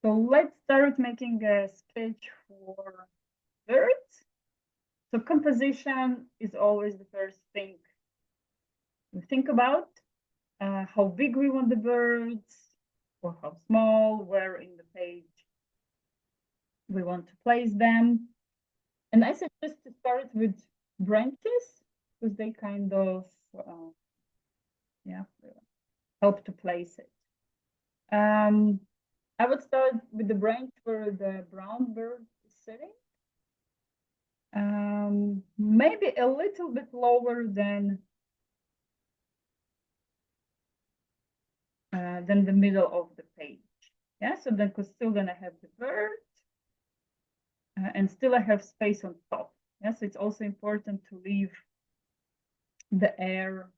So let's start making a sketch for birds. So composition is always the first thing we think about. How big we want the birds, or how small, where in the page we want to place them. And I suggest to start with branches because they kind of help to place it. I would start with the branch where the brown bird is sitting. Maybe a little bit lower than the middle of the page. Yeah, so then because still then I have the bird and still I have space on top. Yeah, so it's also important to leave the air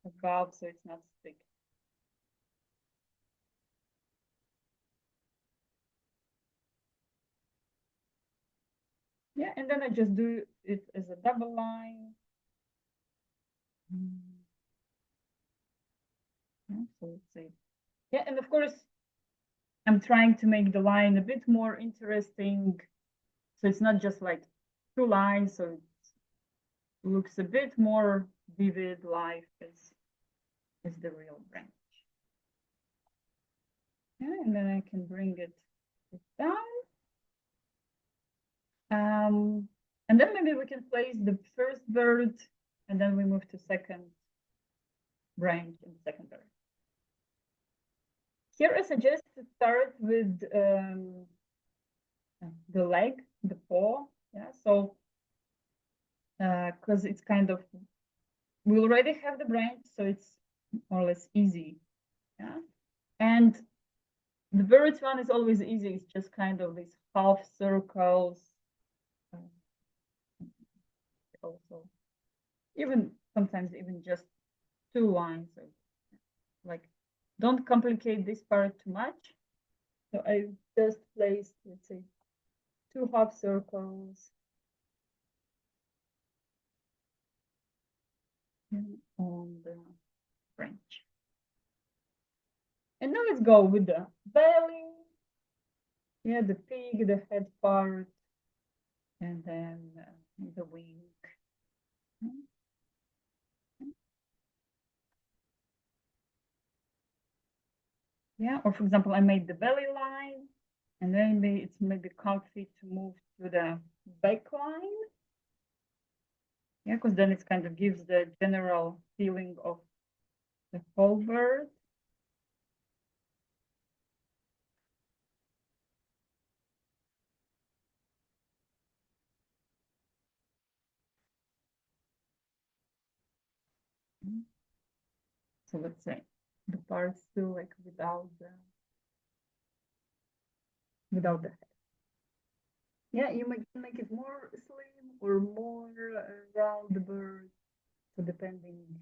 above so it's not sticky. Yeah, and then I just do it as a double line. Yeah, so let's see. Yeah, and of course, I'm trying to make the line a bit more interesting. So it's not just like two lines, so it looks a bit more vivid, life as the real branch. Yeah, and then I can bring it down. And then maybe we can place the first bird, and then we move to second branch and second bird. Here I suggest to start with the leg, the paw. Yeah, so because it's kind of, we already have the branch, so it's more or less easy. Yeah, and the birds one is always easy. It's just kind of these half circles. Also, even sometimes even just two lines. Of, like, don't complicate this part too much. So I just placed, let's say, two half circles on the branch. And now let's go with the belly. Yeah, the pig, the head part, and then the wing. Yeah, or for example, I made the belly line, and then it's maybe comfy to move to the back line. Yeah, because then it kind of gives the general feeling of the whole bird. So let's say the part still like without the head. Yeah, you can make it more slim or more round the bird, so depending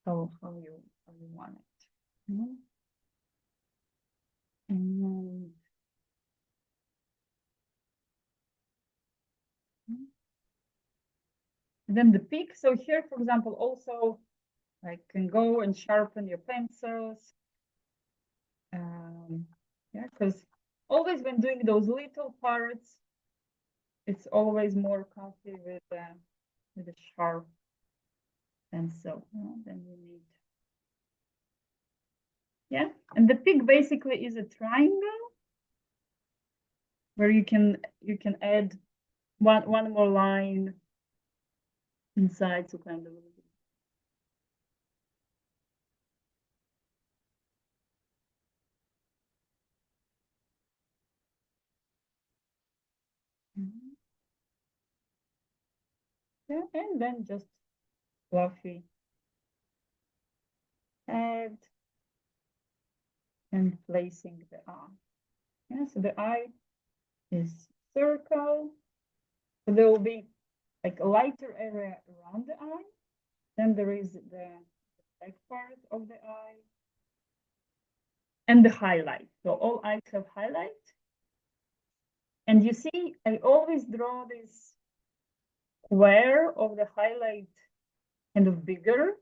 how you want it. And then the peak. So here, for example, also I can go and sharpen your pencils. Yeah, because always when doing those little parts, it's always more comfy with a sharp pencil. Then you need. Yeah, and the peak basically is a triangle where you can add one more line inside to kind of. Yeah, and then just fluffy head and placing the eye. Yeah, so the eye is circle. So there will be like a lighter area around the eye. Then there is the back part of the eye and the highlight. So all eyes have highlight. And you see, I always draw this square of the highlight kind of bigger.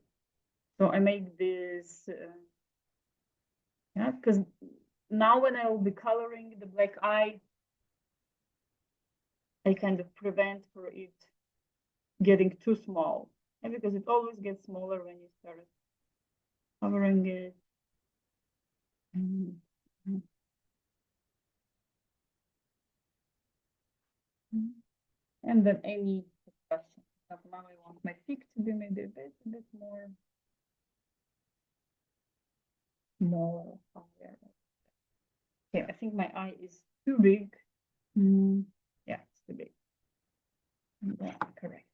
So I make this Yeah, because now when I will be coloring the black eye, I kind of prevent for it getting too small. And because it always gets smaller when you start covering it. And then any question. Now I want my peak to be maybe a bit more higher. Okay, I think my eye is too big. Yeah, it's too big. Yeah, correct.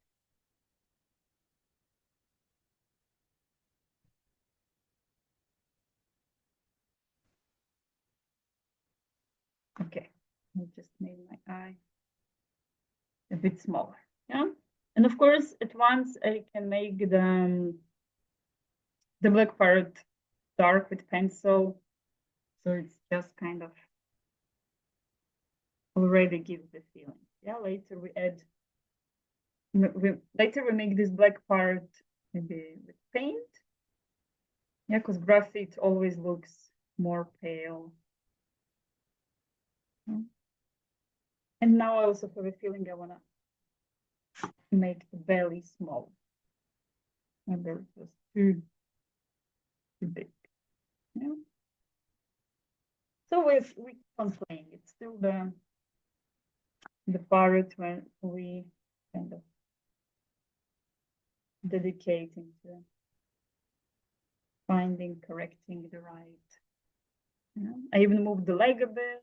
Okay, I just made my eye a bit smaller. Yeah, and of course, at once I can make the black part dark with pencil, so it's just kind of already gives the feeling. Yeah, later we add. Later we make this black part maybe with paint. Yeah, because graphite always looks more pale. And now I also have a feeling I want to make the belly small. And they're just too big. Yeah. So we keep on playing. It's still the part when we kind of dedicating to finding, correcting the right. Yeah. I even moved the leg a bit.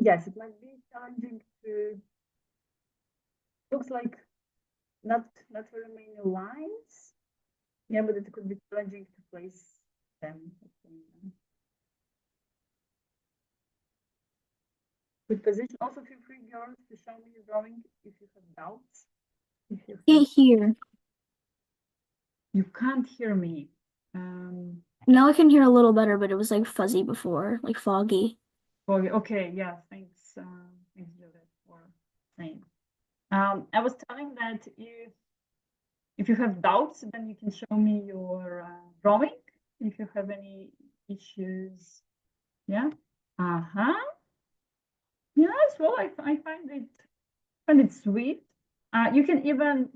Yes, it might be challenging to. Looks like not very many lines. Yeah, but it could be challenging to place them. Good position. Also, feel free, girls, to show me your drawing if you have doubts. If you Can't hear. You can't hear me. Now I can hear a little better, but it was like fuzzy before, like foggy. Okay, yeah, thanks, thanks, Judith, for saying. I was telling that if you have doubts, then you can show me your drawing. If you have any issues, yeah. Yes, well, I find it sweet. You can even,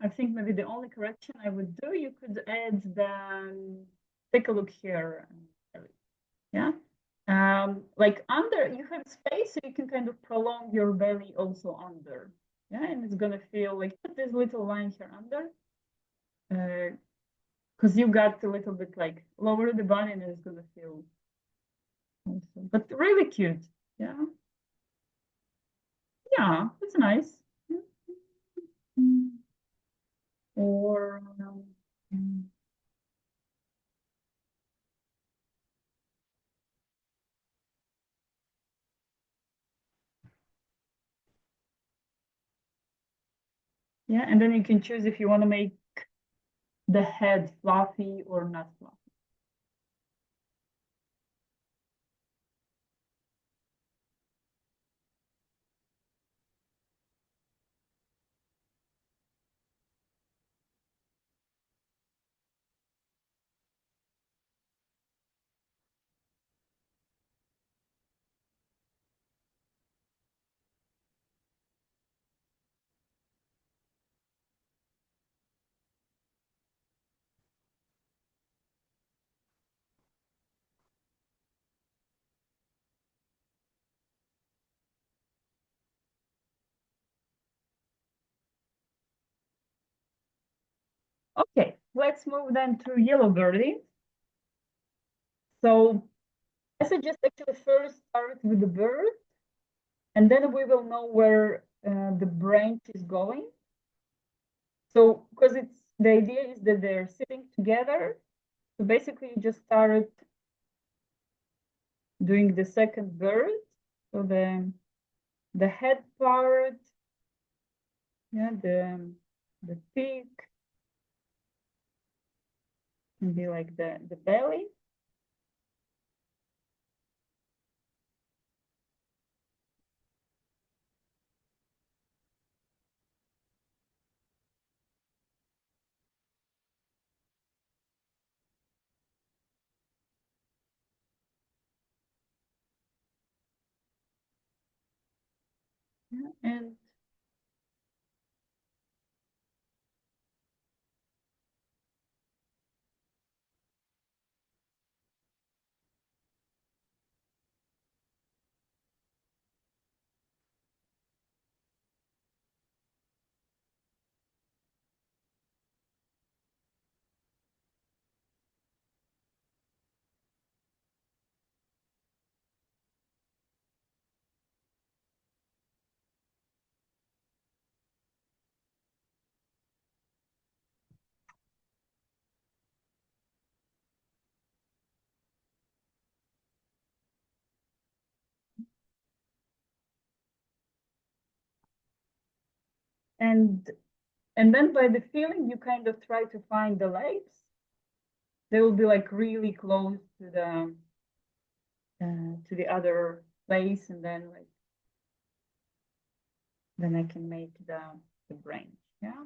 I think maybe the only correction I would do, you could add the, take a look here, yeah. Like under, you have space, so you can kind of prolong your belly also under, yeah, and it's gonna feel like this little line here under, because you got a little bit like lower the body, and it's gonna feel awesome. But really cute, yeah. Yeah, it's nice. Or yeah, and then you can choose if you want to make the head fluffy or not fluffy. Okay, let's move then to yellow birdie. So I suggest actually first start with the bird, and then we will know where the branch is going. So because it's the idea is that they're sitting together. So basically you just start doing the second bird. So the head part, yeah, the peak, and be like the belly. Yeah, and and then by the feeling you kind of try to find the legs. They will be like really close to the other place, and then like then I can make the branch, yeah.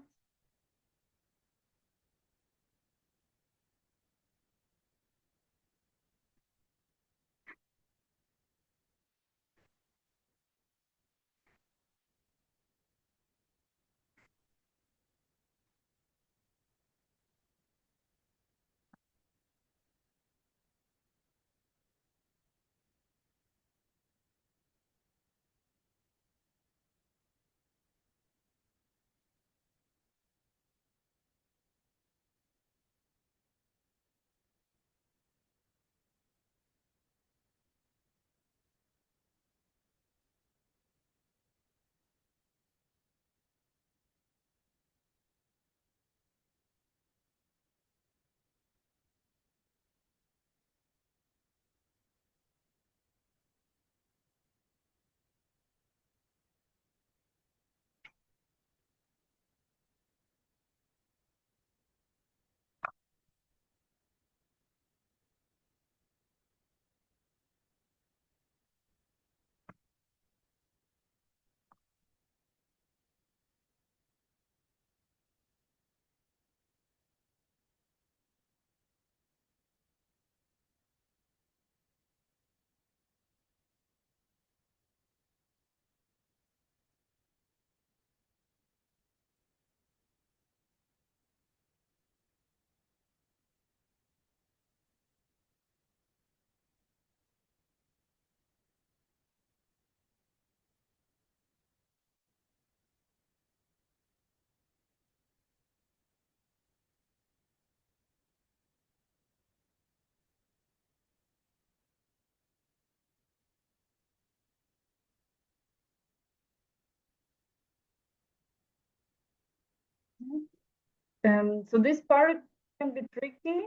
So this part can be tricky.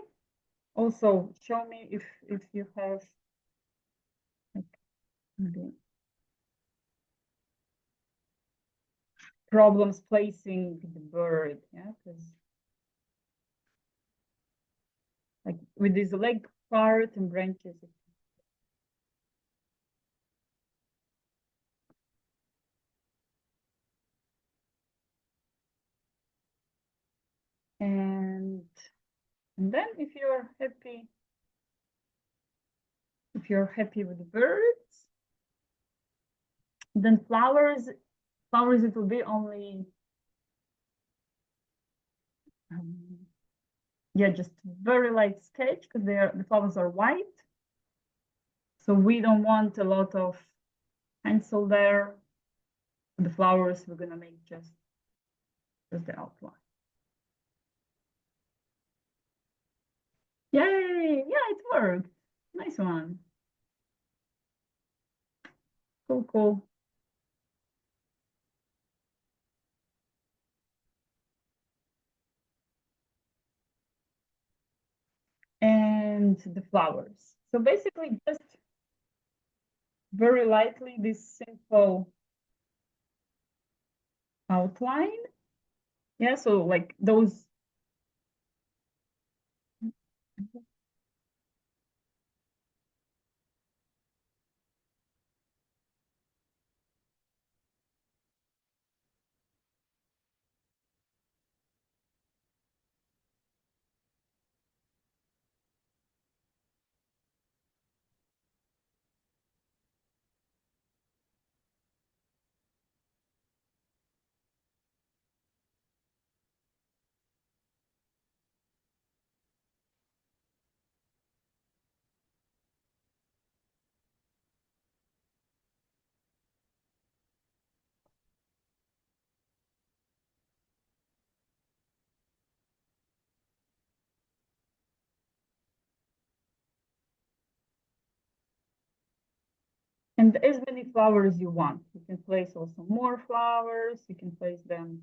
Also, show me if you have like maybe problems placing the bird, yeah, because like with this leg part and branches. And then if you're happy with the birds, then flowers it will be only yeah, just very light sketch because the flowers are white. So we don't want a lot of pencil there. The flowers we're gonna make just the outline. Yay! Yeah, it worked. Nice one. Cool, cool. And the flowers. So basically just very lightly this simple outline. Yeah, so like those. And as many flowers you want. You can place also more flowers. You can place them.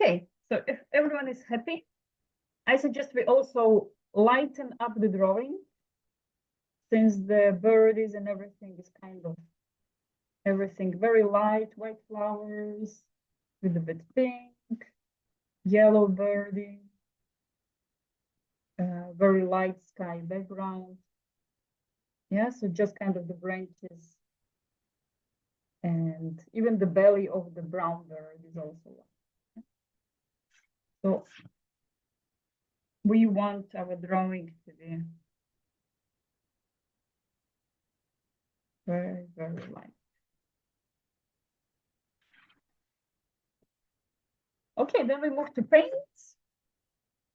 Okay, so if everyone is happy, I suggest we also lighten up the drawing, since the birdies and everything is kind of everything very light, white flowers with a bit pink, yellow birdie, very light sky background. Yeah, so just kind of the branches and even the belly of the brown bird is also light. So we want our drawing to be very, very light. Okay, then we move to paints.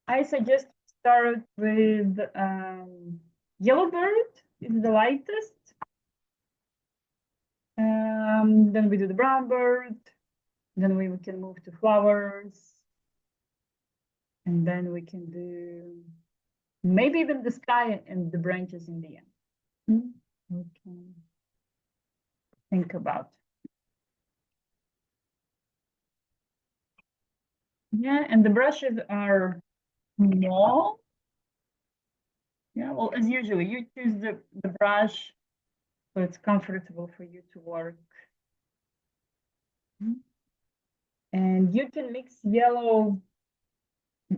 I suggest start with yellow bird. It's the lightest. Then we do the brown bird. Then we can move to flowers. And then we can do maybe even the sky and the branches in the end. We can think about. Yeah, and the brushes are small. Yeah, well, as usual, you choose the brush so it's comfortable for you to work. And you can mix yellow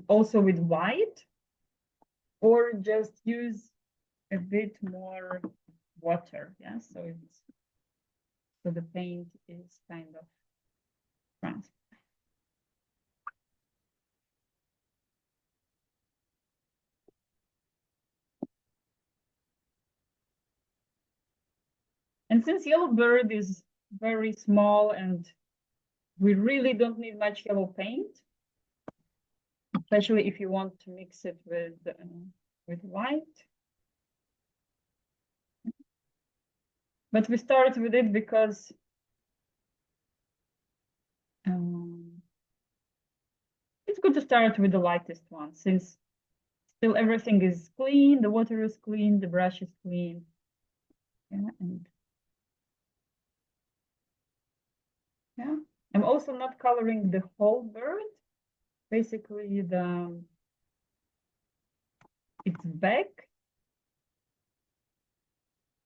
also with white, or just use a bit more water. Yeah, so the paint is kind of transparent. And since yellow bird is very small and we really don't need much yellow paint, especially if you want to mix it with white. But we start with it because it's good to start with the lightest one, since still everything is clean, the water is clean, the brush is clean. Yeah, and yeah, I'm also not coloring the whole bird, basically its back.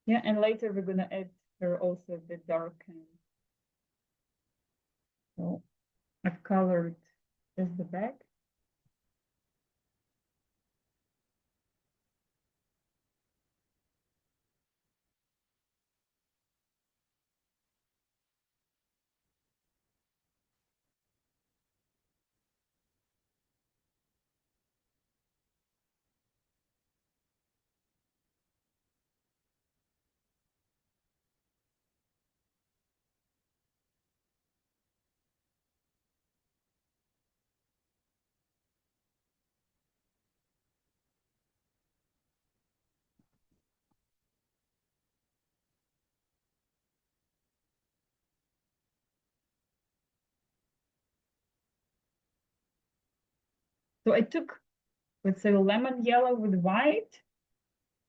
Yeah, and later we're gonna add her also a bit darkened. So I've colored just the back. So I took, let's say, lemon yellow with white,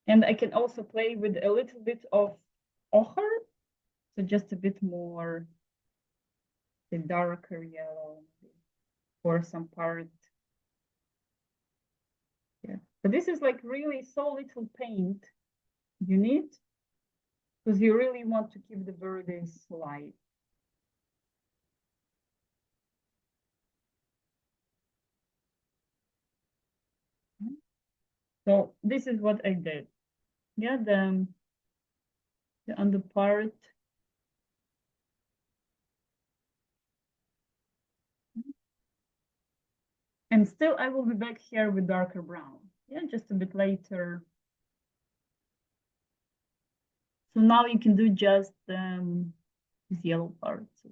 and I can also play with a little bit of ochre, so just a bit more the darker yellow for some part. Yeah, but this is like really so little paint you need, because you really want to keep the birdies light. So this is what I did. Yeah, the under part. And still I will be back here with darker brown. Yeah, just a bit later. So now you can do just these yellow parts.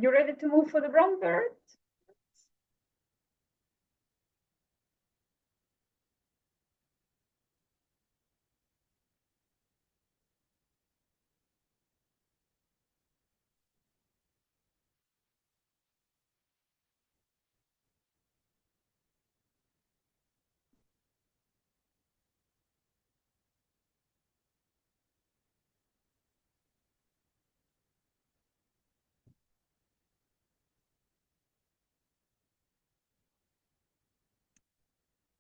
You ready to move for the brown bird?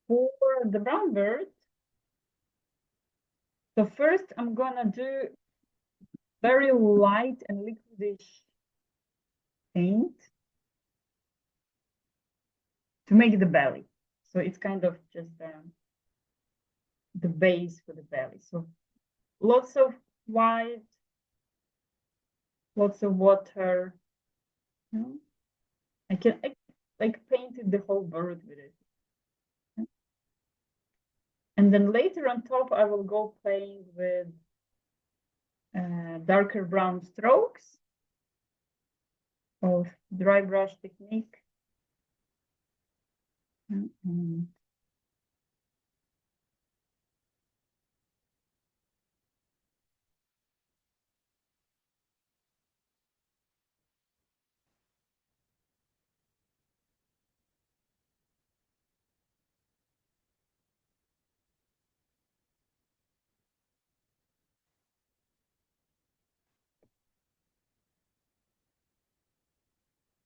For the brown bird, so first I'm gonna do very light and liquidish paint to make the belly. So it's kind of just the base for the belly. So lots of white, lots of water. You know? I can like painted the whole bird with it. And then later on top, I will go playing with darker brown strokes of dry brush technique.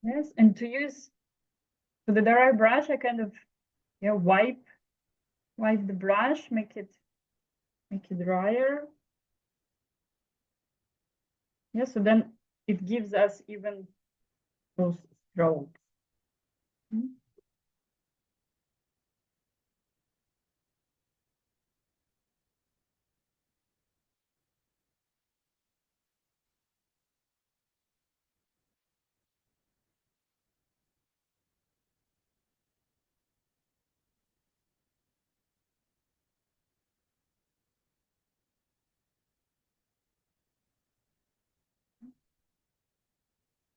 Yes, and to use for the dry brush, I kind of wipe the brush, make it drier. Yeah, so then it gives us even those strokes.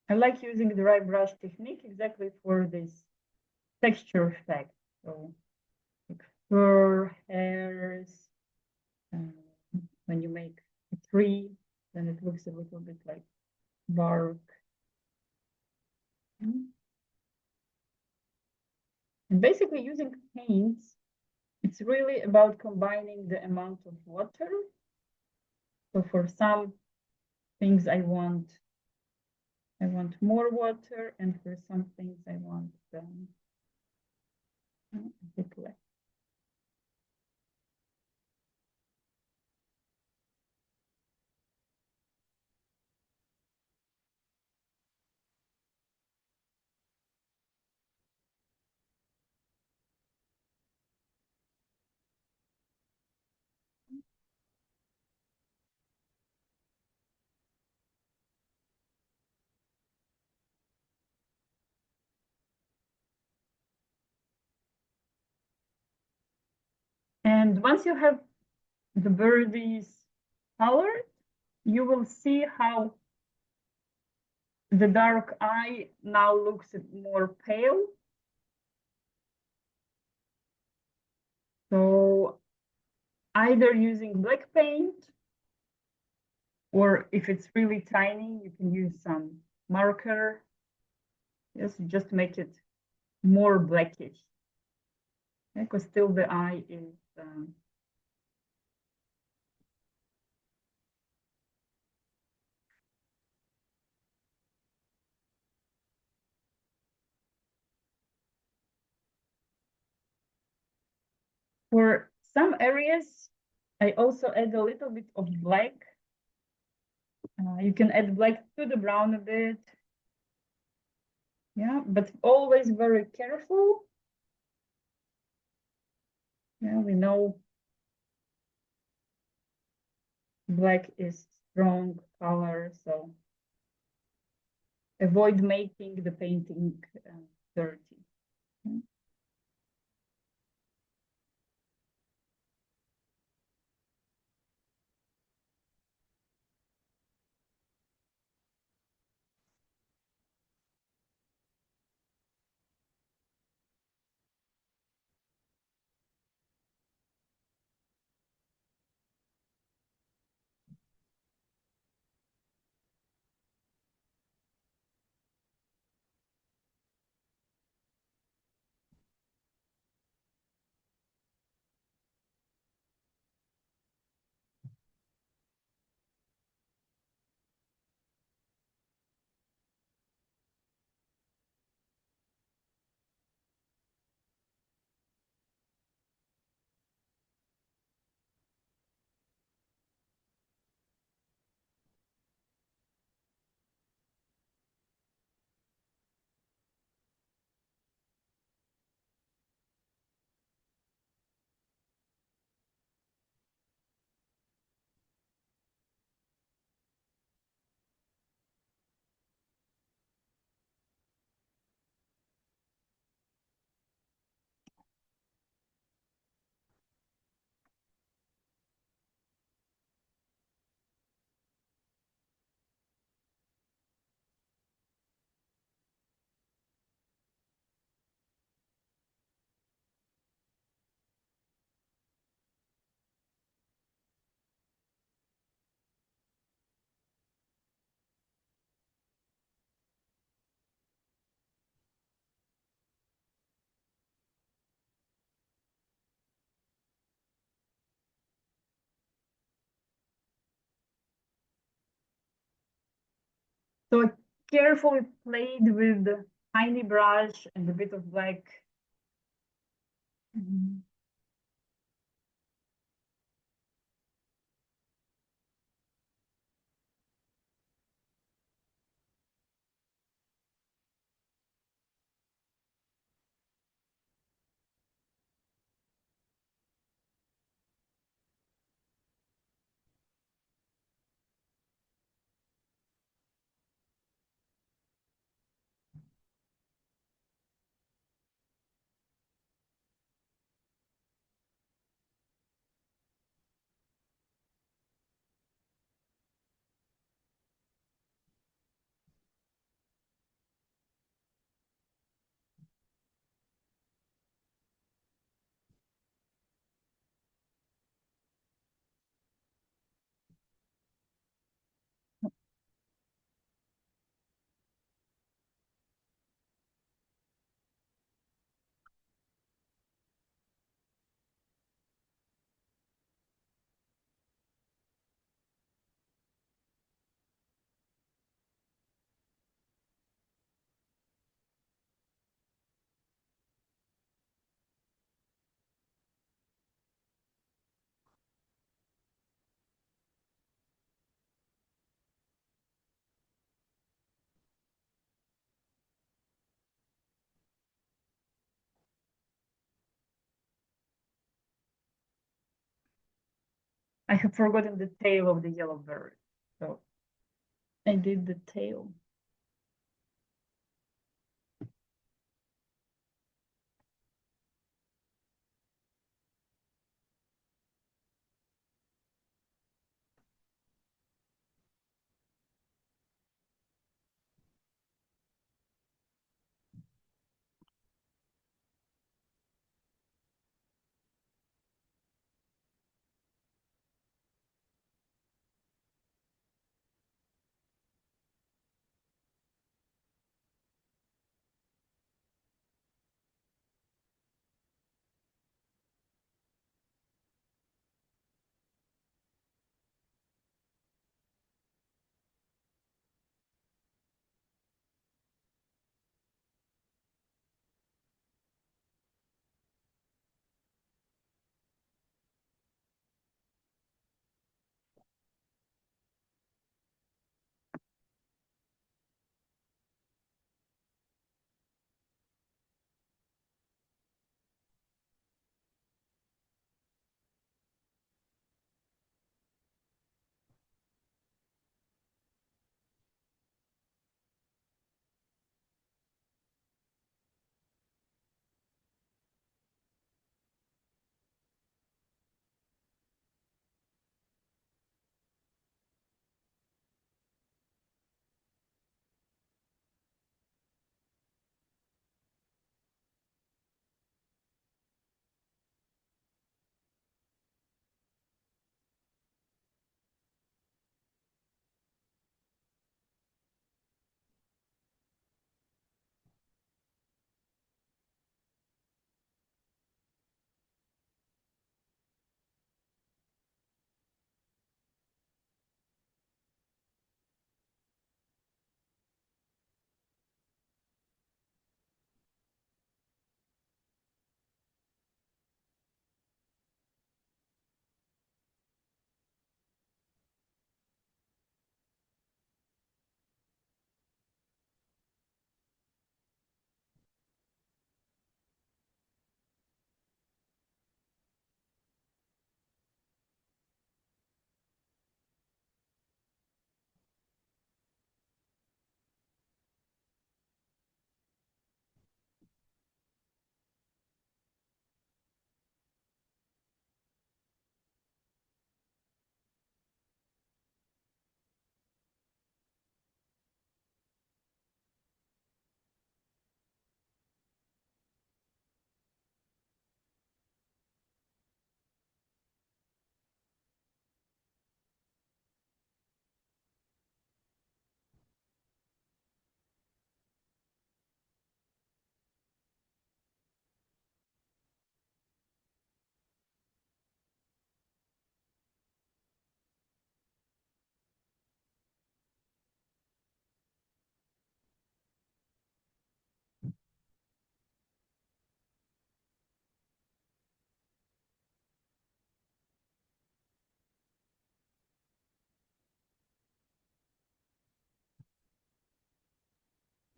I like using the dry brush technique exactly for this texture effect. So like fur, hairs, when you make a tree, then it looks a little bit like bark. And basically using paints, it's really about combining the amount of water. So for some things I want more water, and for some things I want a bit less. And once you have the birdies colored, you will see how the dark eye now looks more pale. So either using black paint, or if it's really tiny, you can use some marker. Yes, just make it more blackish. Because still the eye is for some areas, I also add a little bit of black. You can add black to the brown a bit. Yeah, but always very careful. Yeah, we know black is strong color, so avoid making the painting dirty. So I carefully played with the tiny brush and a bit of black. I have forgotten the tail of the yellow bird. So I did the tail.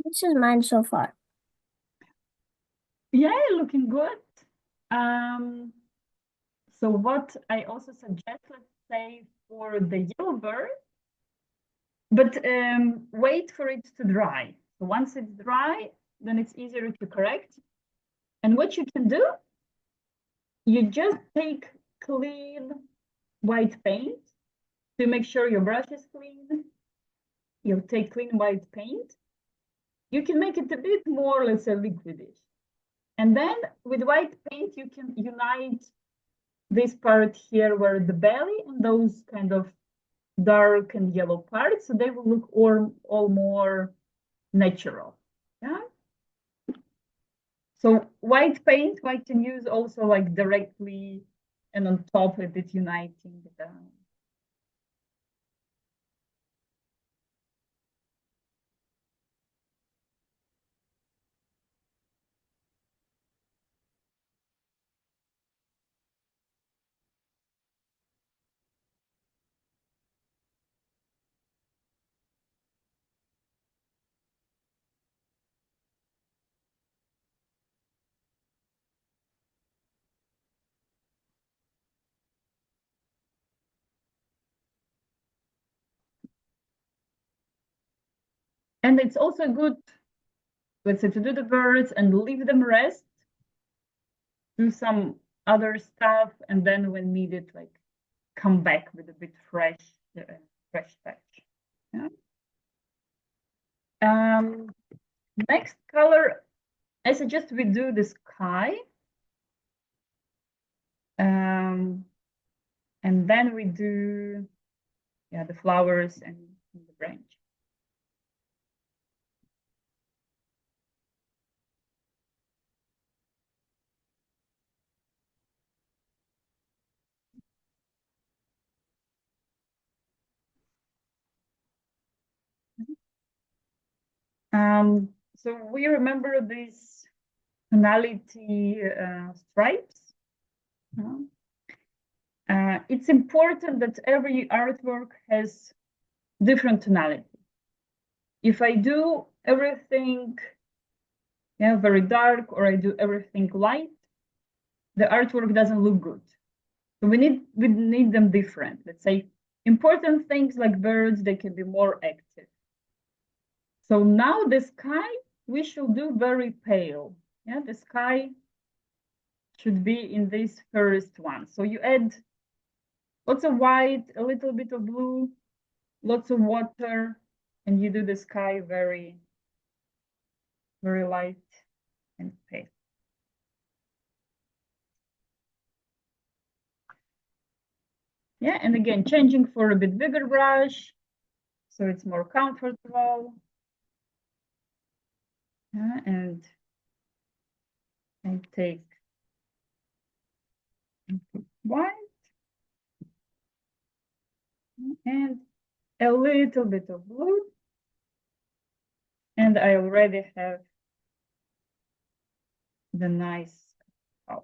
This is mine so far. Yeah, looking good. So what I also suggest, let's say for the yellow bird, but wait for it to dry. So once it's dry, then it's easier to correct. And what you can do, you just take clean white paint to make sure your brush is clean. You take clean white paint. You can make it a bit more, let's say, liquidish. And then with white paint, you can unite this part here where the belly and those kind of dark and yellow parts, so they will look all more natural. Yeah. So white paint, I can use also like directly and on top of it uniting the. And it's also good, let's say, to do the birds and leave them rest, do some other stuff, and then when needed, like come back with a bit fresh touch. Yeah. Next color, I suggest we do the sky. And then we do, yeah, the flowers and the branch. So we remember these tonality stripes. It's important that every artwork has different tonality. If I do everything, yeah, very dark, or I do everything light, the artwork doesn't look good. So we need them different. Let's say important things like birds, they can be more active. So now the sky, we should do very pale. Yeah, the sky should be in this first one. So you add lots of white, a little bit of blue, lots of water, and you do the sky very, very light and pale. Yeah, and again, changing for a bit bigger brush, so it's more comfortable. Yeah, and I take white and a little bit of blue, and I already have the nice color.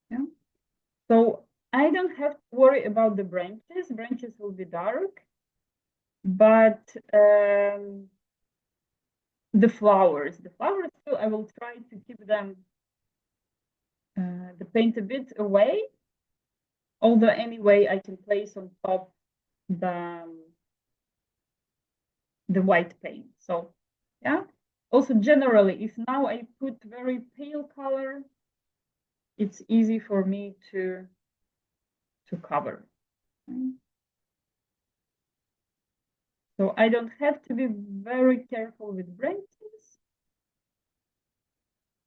Yeah. So I don't have to worry about the branches. Branches will be dark, but the flowers too, I will try to keep them the paint a bit away. Although anyway, I can place on top the white paint. So yeah. Also generally, if now I put very pale color, it's easy for me to cover. So I don't have to be very careful with branches.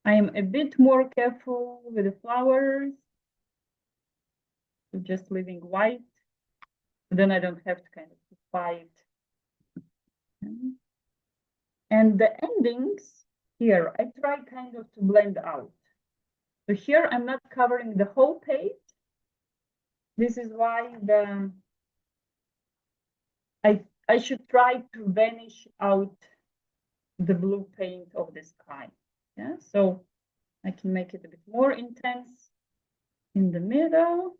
I am a bit more careful with the flowers. So just leaving white. Then I don't have to kind of fight. And the endings here, I try kind of to blend out. So here I'm not covering the whole page, This is why I should try to vanish out the blue paint of the sky. Yeah, so I can make it a bit more intense in the middle.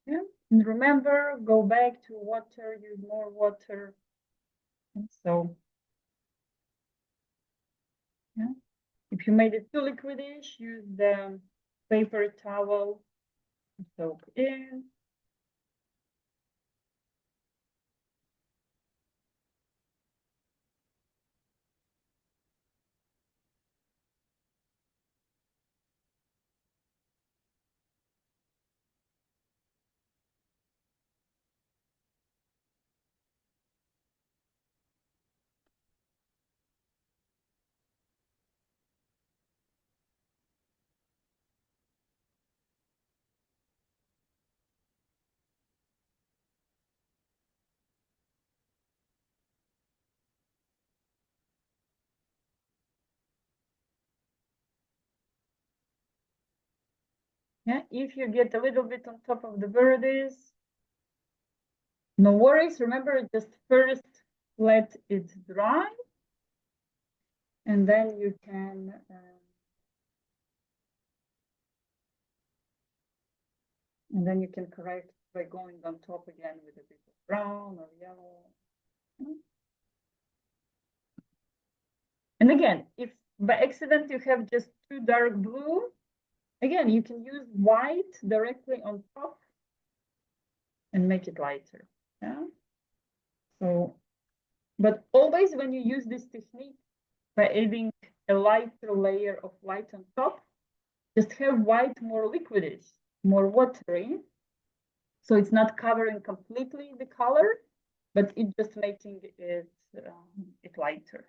Yeah, and remember, go back to water, use more water. And so, yeah, if you made it too liquidish, use the paper towel to soak in. Yeah, if you get a little bit on top of the verdes, no worries. Remember, just first let it dry, and then you can correct by going on top again with a bit of brown or yellow. And again, if by accident you have just too dark blue, again, you can use white directly on top and make it lighter. Yeah. So, but always when you use this technique by adding a lighter layer of white on top, just have white more liquidish, more watery. So it's not covering completely the color, but it's just making it lighter.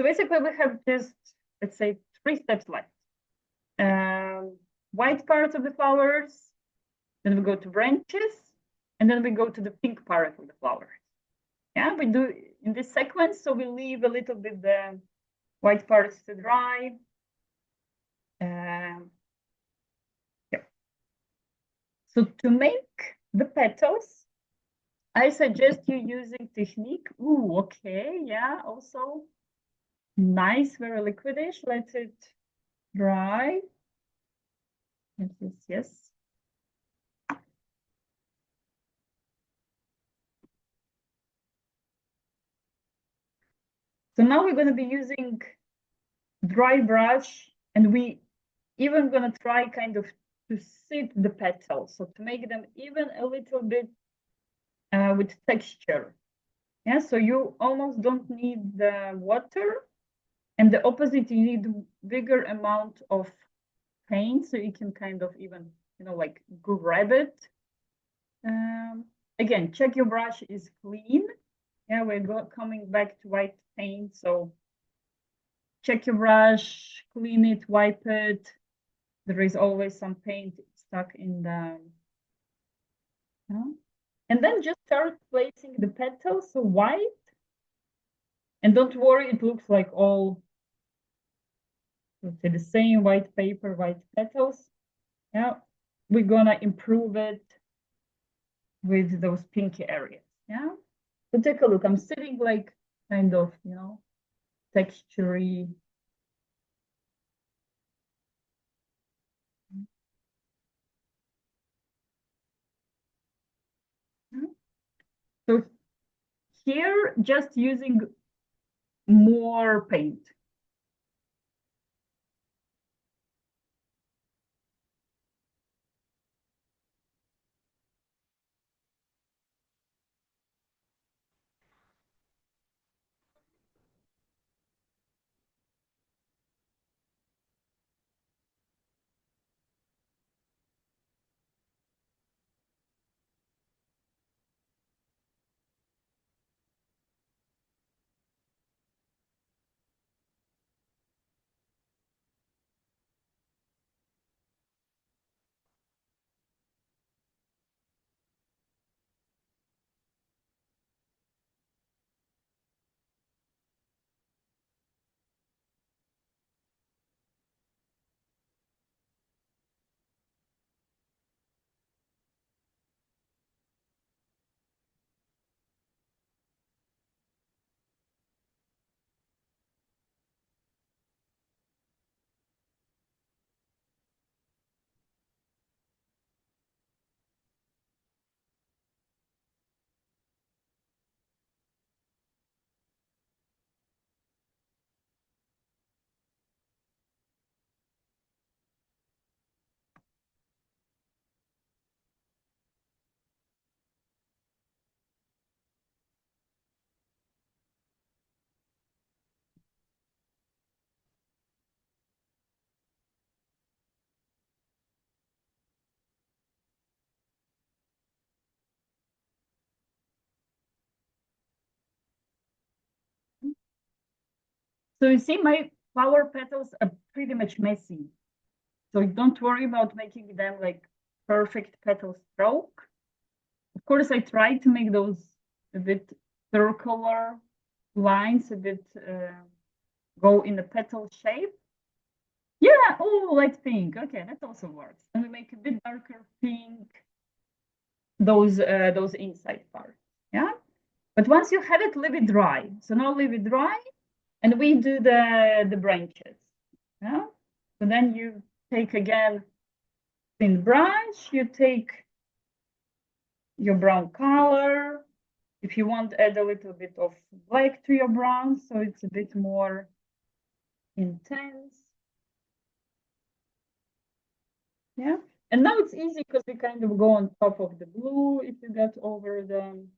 So basically we have just, let's say, 3 steps left. White parts of the flowers, then we go to branches, and then we go to the pink part of the flowers. Yeah, we do in this sequence, so we leave a little bit the white parts to dry. Yeah. So to make the petals, I suggest you using technique. Ooh, okay, yeah, also nice, very liquidish. Let it dry. Yes, yes. So now we're going to be using dry brush, and we even going to try kind of to sit the petals, so to make them even a little bit with texture. Yeah, so you almost don't need the water, and the opposite, you need bigger amount of paint, so you can kind of even, you know, like grab it. Again, check your brush is clean. Yeah, we're coming back to white paint, so check your brush, clean it, wipe it. There is always some paint stuck in the, and then just start placing the petals, so white. And don't worry, it looks like all, let's say, the same white paper, white petals. Yeah, we're gonna improve it with those pinky areas. Yeah, so take a look. I'm sitting like kind of, you know, textury. So here, just using more paint. So you see, my flower petals are pretty much messy. So don't worry about making them like perfect petal stroke. Of course, I try to make those a bit circular lines, a bit go in the petal shape. Yeah, oh, light pink. Okay, that also works. And we make a bit darker pink, those inside parts. Yeah. But once you have it, leave it dry. So now leave it dry, and we do the branches. Yeah. So then you take again thin brush, you take your brown color. If you want, add a little bit of black to your brown, so it's a bit more intense. Yeah. And now it's easy because we kind of go on top of the blue if you get over them.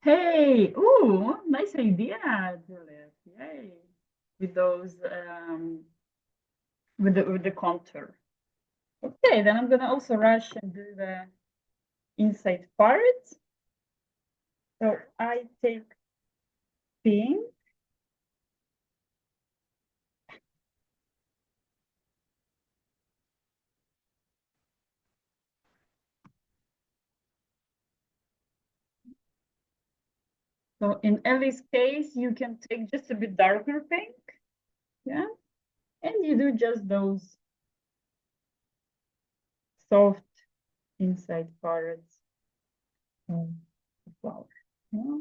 Hey, ooh, nice idea, Juliet. Yay. With those with the contour. Okay, then I'm gonna also rush and do the inside part. So I take pink. So in Ellie's case, you can take just a bit darker pink, yeah, and you do just those soft inside parts of the flower. Yeah.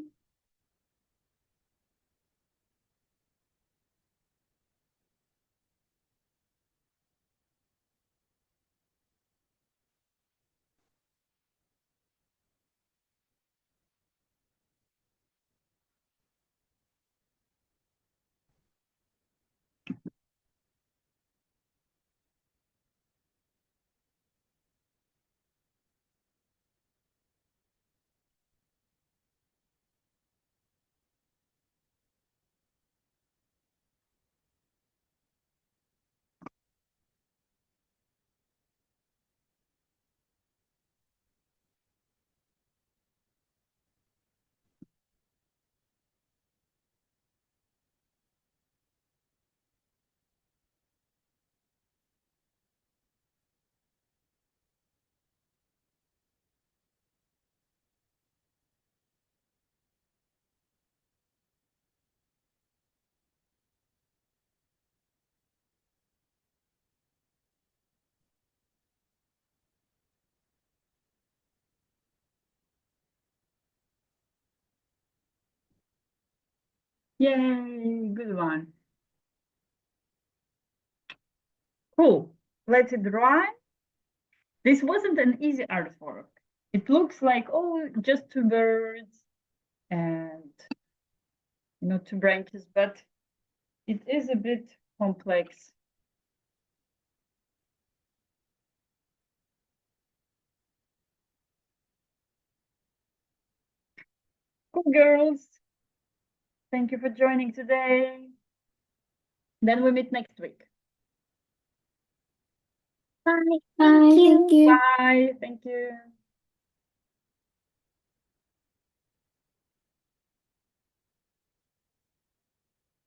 Yay, good one. Cool. Let it dry. This wasn't an easy artwork. It looks like, oh, just two birds and, two branches, but it is a bit complex. Cool, girls. Thank you for joining today. Then we meet next week. Bye. Thank you. Bye. Thank you.